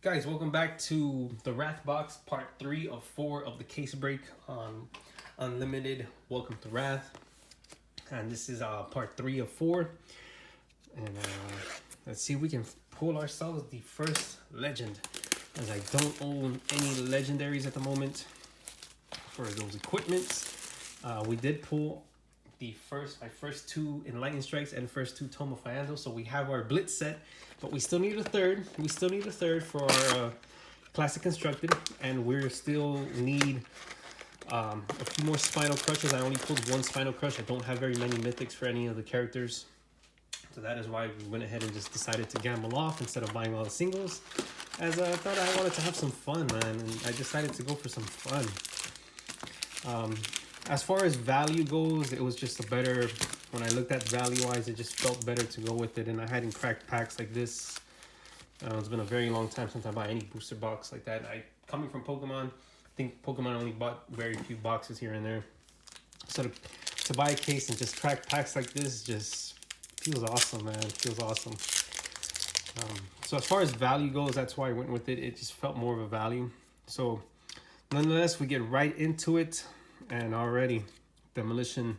Guys, welcome back to the Wrath Box, part 3 of 4 of the case break on Unlimited Welcome to Wrath. And this is part 3 of 4. And let's see if we can pull ourselves the first legend, as I don't own any legendaries at the moment for those equipments. We did pull my first 2 Enlightened Strikes and first 2 Tome of Fyando, so we have our Blitz set, but we still need a third. We still need a third for our Classic Constructed, and we still need a few more Spinal Crushes. I only pulled 1 Spinal Crush. I don't have very many mythics for any of the characters, so that is why we went ahead and just decided to gamble off instead of buying all the singles, as I thought I wanted to have some fun, man, and I decided to go for some fun. As far as value goes, it was just a better, when I looked at value-wise, it just felt better to go with it, and I hadn't cracked packs like this. It's been a very long time since I bought any booster box like that. Coming from Pokemon, I think Pokemon only bought very few boxes here and there. So to buy a case and just crack packs like this just feels awesome, man. It feels awesome. So as far as value goes, that's why I went with it. It just felt more of a value. So nonetheless, we get right into it. And already, Demolition.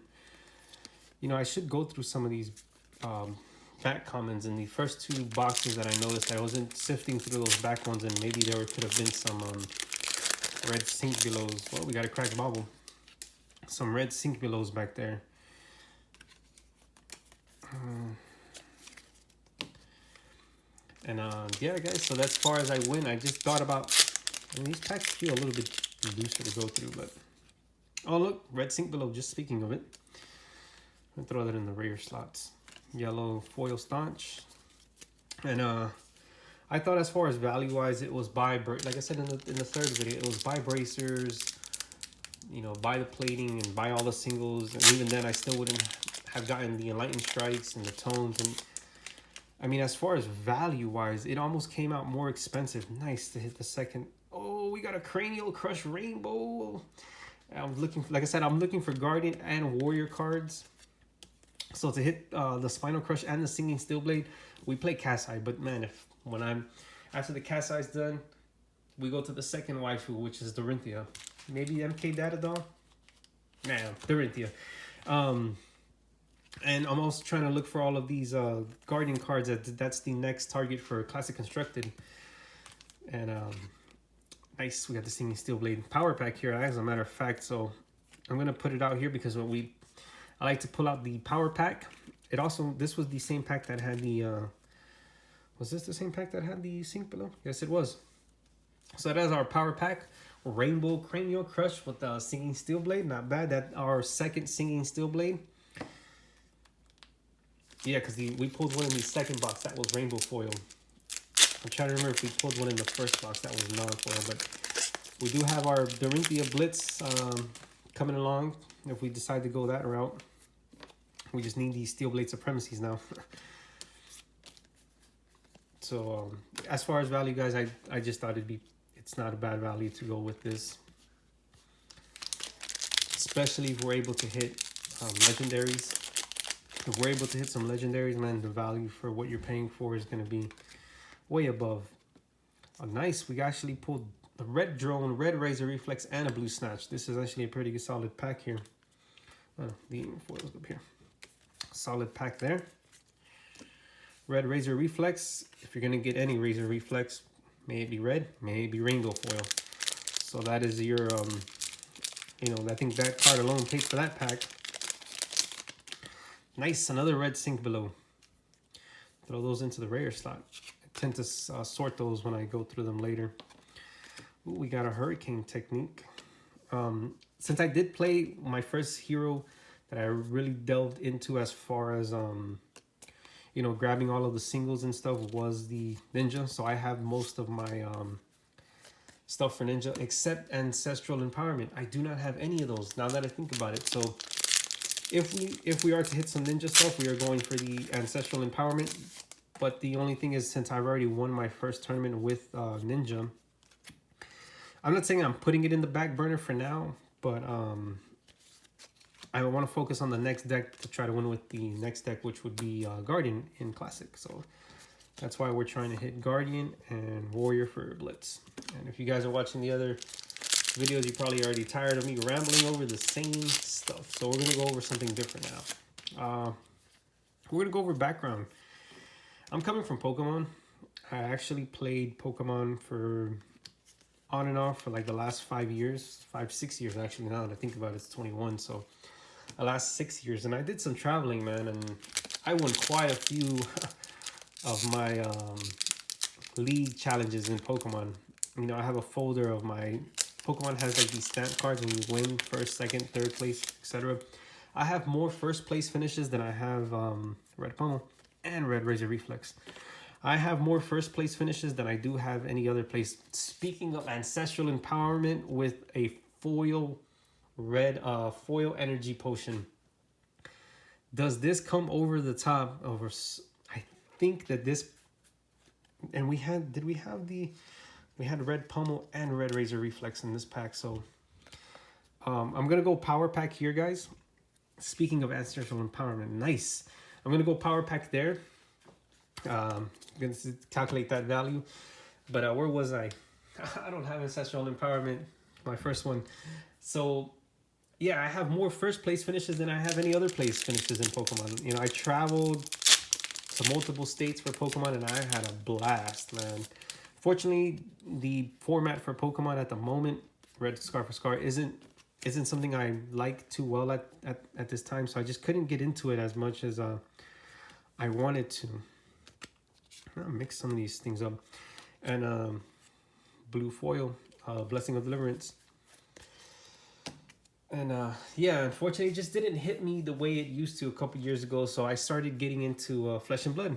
You know, I should go through some of these back comments in the first 2 boxes that I noticed. I wasn't sifting through those back ones, and maybe there could have been some red sink belows. Well, we got a cracked bobble. Some red sink belows back there. Yeah, guys, so that's far as I win. I just thought about, these packs feel a little bit looser to go through, but oh, look, red sink below, just speaking of it. I'll throw that in the rare slots. Yellow foil staunch. And I thought as far as value-wise, it was buy, like I said in the third video, it was buy bracers, you know, buy the plating and buy all the singles. And even then, I still wouldn't have gotten the Enlightened Strikes and the tones. And I mean, as far as value-wise, it almost came out more expensive. Nice to hit the second. Oh, we got a Cranial Crush Rainbow. I'm looking, like I said, I'm looking for Guardian and Warrior cards. So to hit the Spinal Crush and the Singing Steel Blade, we play Kasai. But man, after the Kasai's done, we go to the second waifu, which is Dorinthia. Maybe MK Datadol? Nah, Dorinthia. And I'm also trying to look for all of these Guardian cards. That's the next target for Classic Constructed. And nice, we got the Singing Steel Blade power pack here, as a matter of fact. So I'm gonna put it out here because I like to pull out the power pack. This was the same pack that had the was this the same pack that had the sink below? Yes, it was. So that is our power pack, Rainbow Cranial Crush with the Singing Steel Blade. Not bad. That our second Singing Steel Blade. Yeah, because we pulled one in the second box. That was Rainbow Foil. I'm trying to remember if we pulled one in the first box that was non-foil, but we do have our Dorinthia Blitz coming along if we decide to go that route. We just need these Steel Blade Supremacies now. So as far as value, guys, I just thought it's not a bad value to go with this. Especially if we're able to hit legendaries. If we're able to hit some legendaries, man, the value for what you're paying for is going to be way above. Oh, nice. We actually pulled the red drone, red razor reflex, and a blue snatch. This is actually a pretty good solid pack here. The foils up here. Solid pack there. Red razor reflex. If you're gonna get any razor reflex, may it be red, may it be rainbow foil. So that is your you know, I think that card alone pays for that pack. Nice, another red sink below. Throw those into the rare slot. I tend to sort those when I go through them later. Ooh, we got a Hurricane Technique. Since I did play my first hero that I really delved into as far as you know, grabbing all of the singles and stuff was the Ninja. So I have most of my stuff for Ninja except Ancestral Empowerment. I do not have any of those now that I think about it. So if we are to hit some Ninja stuff, we are going for the Ancestral Empowerment. But the only thing is, since I've already won my first tournament with Ninja, I'm not saying I'm putting it in the back burner for now, but I want to focus on the next deck to try to win with the next deck, which would be Guardian in Classic. So That's why we're trying to hit Guardian and Warrior for Blitz. And if you guys are watching the other videos, you're probably already tired of me rambling over the same stuff. So we're going to go over something different now. We're going to go over background. I'm coming from Pokemon. I actually played Pokemon for on and off for like the last 5 years, 6 years actually. Now that I think about it, it's 21. So the last 6 years, and I did some traveling, man, and I won quite a few of my league challenges in Pokemon. You know, I have a folder of my Pokemon has like these stamp cards when you win first, second, third place, etc. I have more first place finishes than I have Red Pummel and Red Razor Reflex. I have more first place finishes than I do have any other place. Speaking of ancestral empowerment with a foil red foil energy potion. Does this come over the top over? I think that this, and we had, did we have the, we had Red Pummel and Red Razor Reflex in this pack. So I'm going to go power pack here, guys. Speaking of ancestral empowerment, nice. I'm going to go power pack there. I'm going to calculate that value. But where was I? I don't have ancestral empowerment, my first one. So yeah, I have more first place finishes than I have any other place finishes in Pokemon. You know, I traveled to multiple states for Pokemon and I had a blast, man. Fortunately, the format for Pokemon at the moment, Red Scar for Scar, isn't something I like too well at this time. So I just couldn't get into it as much as I wanted to. I'll mix some of these things up. And blue foil, Blessing of Deliverance. And yeah, unfortunately, it just didn't hit me the way it used to a couple years ago. So I started getting into Flesh and Blood.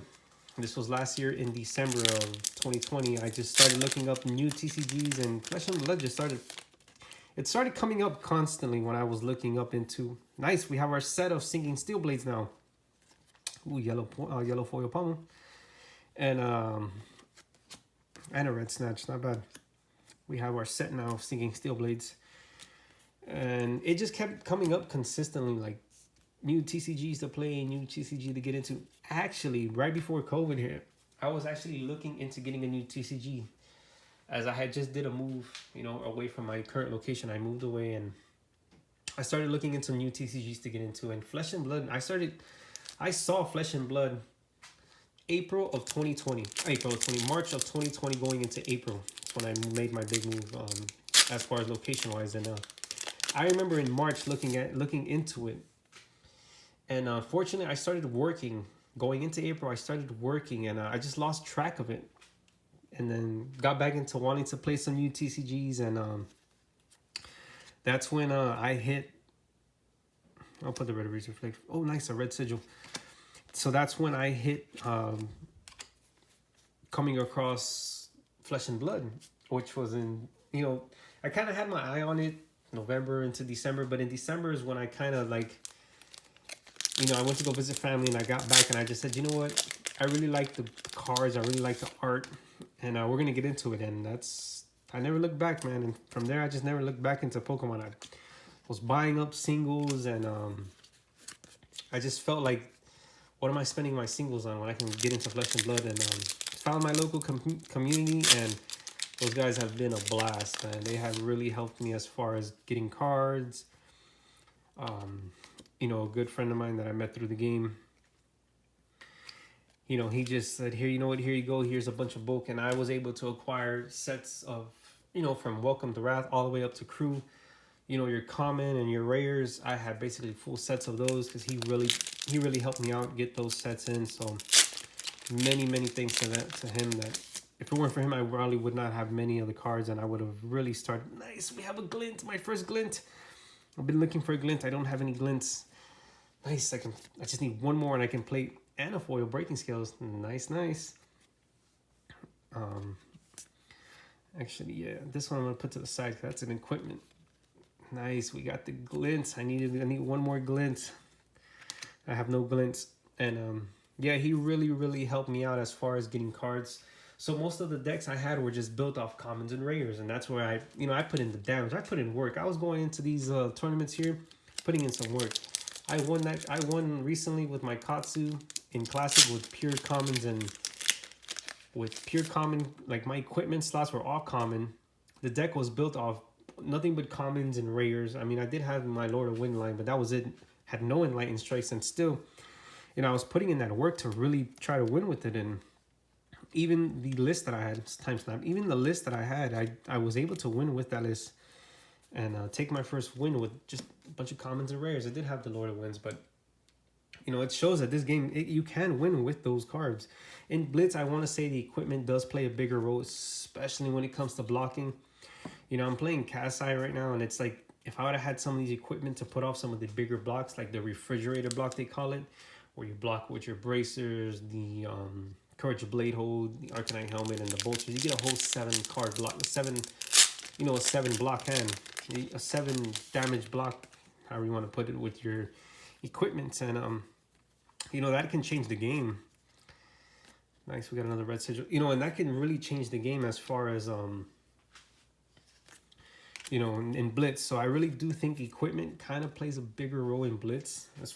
This was last year in December of 2020. I just started looking up new TCGs, and Flesh and Blood just started. It started coming up constantly when I was looking up into. Nice, we have our set of Sinking Steel Blades now. Ooh, yellow foil pommel, and a red snatch. Not bad. We have our set now of Sinking Steel Blades. And it just kept coming up consistently, like new TCGs to play, new TCG to get into. Actually, right before COVID hit, I was actually looking into getting a new TCG, as I had just did a move, you know, away from my current location. I moved away and I started looking into new TCGs to get into. And Flesh and Blood, I saw Flesh and Blood March of 2020 going into April. That's when I made my big move as far as location wise. And I remember in March looking into it, and fortunately I started working. Going into April, I started working, and I just lost track of it, and then got back into wanting to play some new TCGs, and that's when I hit. I'll put the Red Razor Flag. Oh, nice, a red sigil. So that's when I hit coming across Flesh and Blood, which was in, you know, I kind of had my eye on it November into December, but in December is when I kind of like, you know, I went to go visit family and I got back and I just said, you know what, I really like the cards, I really like the art, and we're gonna get into it. And that's, I never looked back, man. And from there I just never looked back into Pokemon. I was buying up singles, and I just felt like, what am I spending my singles on when I can get into Flesh and Blood? And found my local community, and those guys have been a blast, man. They have really helped me as far as getting cards. You know, a good friend of mine that I met through the game, you know, he just said, here, you know what, here you go. Here's a bunch of bulk. And I was able to acquire sets of, you know, from Welcome to Wrath all the way up to Crew. You know, your common and your rares. I had basically full sets of those because he really helped me out get those sets in. So many thanks to him. That if it weren't for him, I probably would not have many of the cards, and I would have really started. Nice, we have a glint, my first glint. I've been looking for a glint. I don't have any glints. Nice, I just need one more and I can play and a foil breaking scales. Nice. Actually, yeah, this one I'm gonna put to the side because that's an equipment. Nice, we got the glints. I need one more glint. I have no glints. And yeah, he really helped me out as far as getting cards. So most of the decks I had were just built off commons and rares, and that's where I put in the damage. I put in work. I was going into these tournaments here, putting in some work. I won recently with my Katsu in Classic with pure commons and with pure common, like my equipment slots were all common. The deck was built off nothing but commons and rares. I mean, I did have my Lord of Wind line, but that was it. Had no enlightened strikes, and still, you know, I was putting in that work to really try to win with it. And even the list that I had, time snap, even the list that I had, I was able to win with that list and take my first win with just a bunch of commons and rares. I did have the Lord of Winds, but you know, it shows that this game, you can win with those cards. In Blitz, I want to say the equipment does play a bigger role, especially when it comes to blocking. You know, I'm playing Kasai right now, and it's like, if I would have had some of these equipment to put off some of the bigger blocks, like the refrigerator block they call it, where you block with your bracers, the Courage Blade Hold, the Arcanine Helmet, and the Bolsters, you get a whole 7 card block, a 7 block hand, a 7 damage block, however you want to put it, with your equipment. And you know, that can change the game. Nice, we got another red sigil. You know, and that can really change the game as far as you know, in Blitz. So I really do think equipment kind of plays a bigger role in Blitz. That's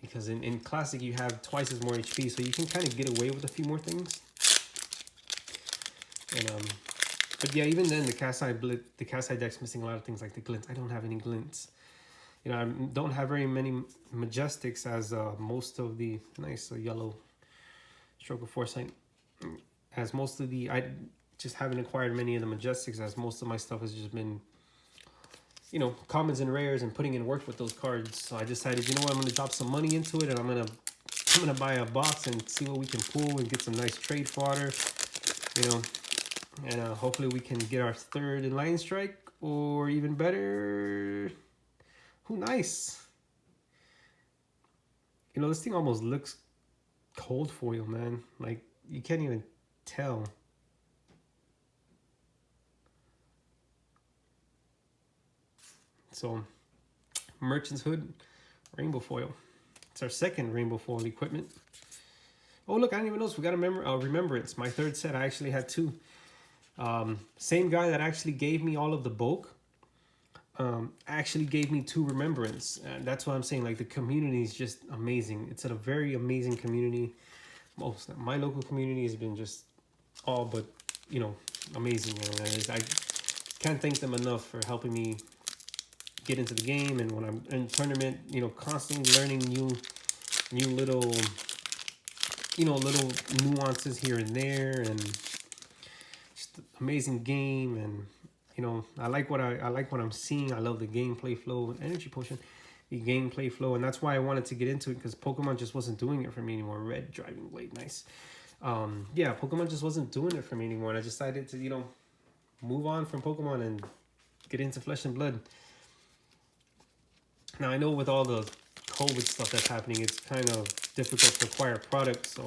because in Classic you have twice as more HP, so you can kind of get away with a few more things. And but yeah, even then the Kasai deck's missing a lot of things like the glints. I don't have any glints. You know, I don't have very many Majestics, as most of the nice yellow Stroke of Foresight. As most of the, I just haven't acquired many of the Majestics, as most of my stuff has just been, you know, commons and rares and putting in work with those cards. So I decided, you know what, I'm gonna drop some money into it, and I'm gonna buy a box and see what we can pull and get some nice trade fodder, you know, and hopefully we can get our 3rd Enlightened Strike, or even better. Who nice. You know, this thing almost looks cold foil, man. Like, you can't even tell. So, Merchant's Hood, rainbow foil. It's our 2nd rainbow foil equipment. Oh, look, I didn't even notice we got a Remembrance. My 3rd set, I actually had 2. Same guy that actually gave me all of the bulk actually gave me 2 Remembrance. And that's what I'm saying, like, the community is just amazing. It's a very amazing community. My local community has been just all but, you know, amazing. And I can't thank them enough for helping me get into the game. And when I'm in tournament, you know, constantly learning new little, you know, little nuances here and there, and just amazing game. And you know, I like what I'm seeing. I love the gameplay flow. Energy Potion, the gameplay flow, and that's why I wanted to get into it, because Pokemon just wasn't doing it for me anymore. Red Driving Blade, nice. Yeah, Pokemon just wasn't doing it for me anymore, and I decided to, you know, move on from Pokemon and get into Flesh and Blood. Now I know with all the COVID stuff that's happening, it's kind of difficult to acquire products, so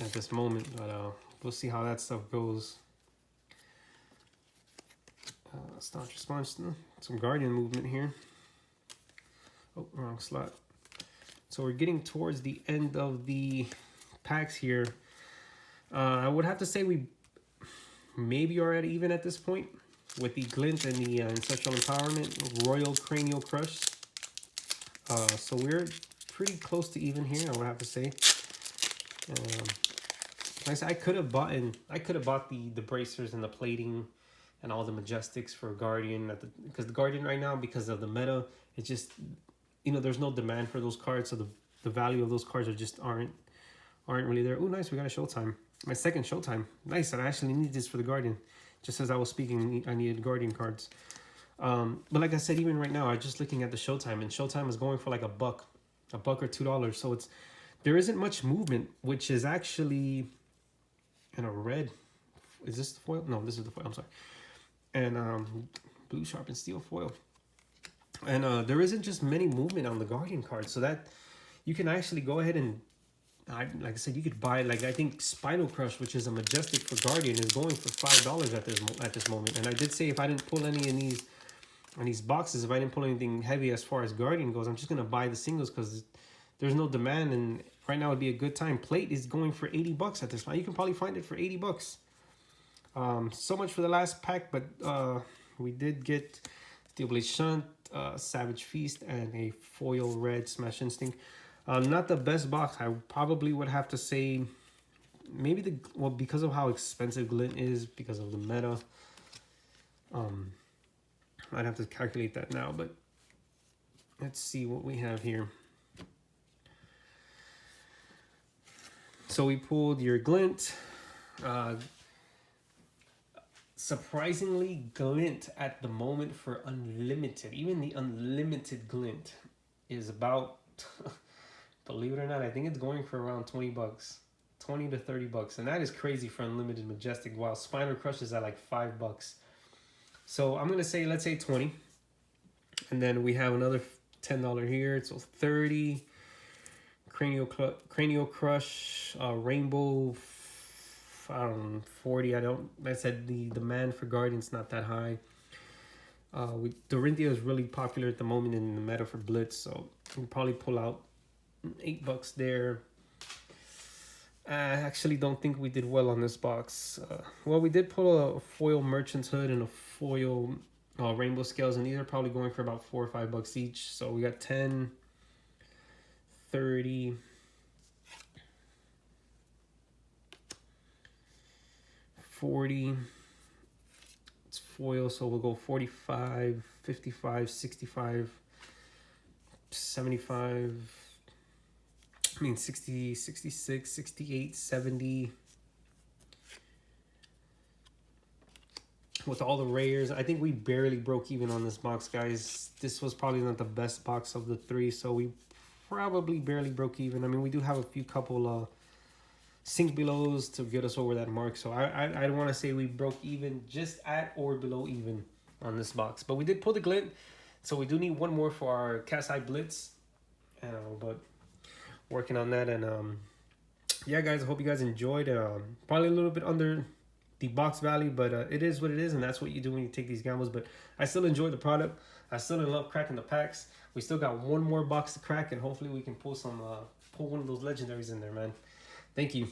at this moment, but we'll see how that stuff goes. Staunch Response, some Guardian movement here. Oh, wrong slot. So we're getting towards the end of the packs here. I would have to say we maybe are at even at this point with the Glint and the Ancestral Empowerment, Royal Cranial Crush. So we're pretty close to even here, I would have to say. Like I said, I could have bought the bracers and the plating and all the Majestics for Guardian, because the Guardian right now, because of the meta, it's just, you know, there's no demand for those cards, so the value of those cards are just aren't really there. Oh, nice, we got a Showtime. My 2nd Showtime. Nice, and I actually need this for the Guardian. Just as I was speaking, I needed Guardian cards. But like I said, even right now, I'm just looking at the Showtime, and Showtime is going for like $1 or $2. So there isn't much movement, which is actually in a red. Is this the foil? No, this is the foil. I'm sorry. And blue sharpened steel foil. And there isn't just many movement on the Guardian cards, so that you can actually go ahead and, like I said, you could buy, like, I think Spinal Crush, which is a Majestic for Guardian, is going for $5 at this moment. And I did say if I didn't pull any in these boxes, if I didn't pull anything heavy as far as Guardian goes, I'm just gonna buy the singles, because there's no demand, and right now would be a good time. Plate is going for $80 at this point. You can probably find it for $80. So much for the last pack, but we did get Steel Blade Shunt, Savage Feast, and a foil red Smash Instinct. Not the best box. I probably would have to say maybe because of how expensive glint is, because of the meta. I'd have to calculate that now, but let's see what we have here. So we pulled your glint. Surprisingly, glint at the moment for unlimited, even the unlimited glint is about, believe it or not, I think it's going for around 20 bucks, 20 to 30 bucks. And that is crazy for unlimited majestic, while Spinal Crush is at like $5. So I'm going to say, let's say 20. And then we have another $10 here. So 30. Cranial Crush, Rainbow, I don't know, 40. I said the demand for Guardian's not that high. Dorinthia is really popular at the moment in the meta for Blitz, so we'll probably pull out $8 there. I actually don't think we did well on this box. Well, we did pull a foil Merchant's Hood and a foil Rainbow Scales, and these are probably going for about $4 or $5 each. So we got 10, 30, 40. It's foil, so we'll go 45, 55, 65, 75. I mean 60, 66, 68, 70. With all the rares, I think we barely broke even on this box, guys. This was probably not the best box of the three, so we probably barely broke even. I mean, we do have a few couple sink belows to get us over that mark, so I want to say we broke even, just at or below even on this box. But we did pull the glint, so we do need one more for our Cat's Eye Blitz. But working on that, and yeah, guys, I hope you guys enjoyed. Probably a little bit under the box value, but it is what it is, and that's what you do when you take these gambles. But I still enjoy the product. I still love cracking the packs. We still got one more box to crack, and hopefully we can pull one of those legendaries in there, man. Thank you.